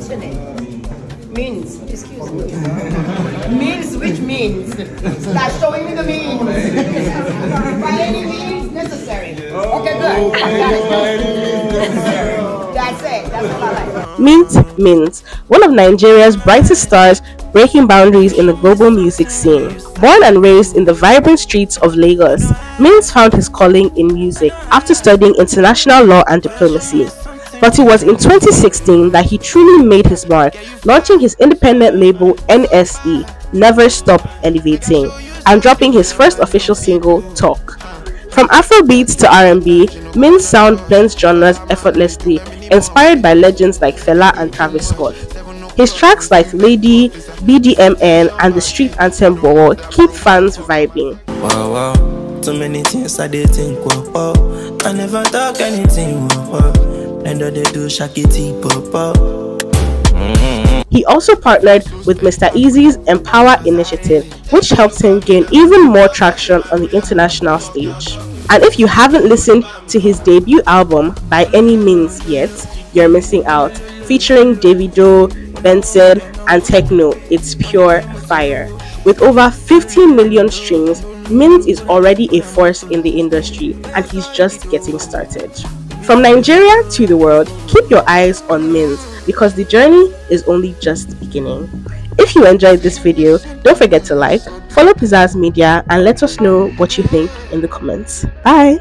What's your name? Minz. Excuse me. Minz, which means? Start showing me the means. By any means necessary. Okay, good. That's it. That's all I like. Minz, one of Nigeria's brightest stars, breaking boundaries in the global music scene. Born and raised in the vibrant streets of Lagos, Minz found his calling in music after studying international law and diplomacy. But it was in 2016 that he truly made his mark, launching his independent label NSE, Never Stop Elevating, and dropping his first official single, Talk. From Afrobeats to R&B, Minz's sound blends genres effortlessly, inspired by legends like Fela and Travis Scott. His tracks like Lady, BDMN, and the street anthem Bowo keep fans vibing. Wow, wow, too many things I did think, wow, I never talk anything, wow, and they do shakiti, He also partnered with Mr. Easy's Empower initiative, which helped him gain even more traction on the international stage. And if you haven't listened to his debut album by Any Minz yet, you're missing out. Featuring Davido, Benson, and Techno, it's pure fire. With over 50 million streams, Minz is already a force in the industry, and he's just getting started. From Nigeria to the world, keep your eyes on Minz, because the journey is only just beginning. If you enjoyed this video, don't forget to like, follow Pizzazz Media, and let us know what you think in the comments. Bye!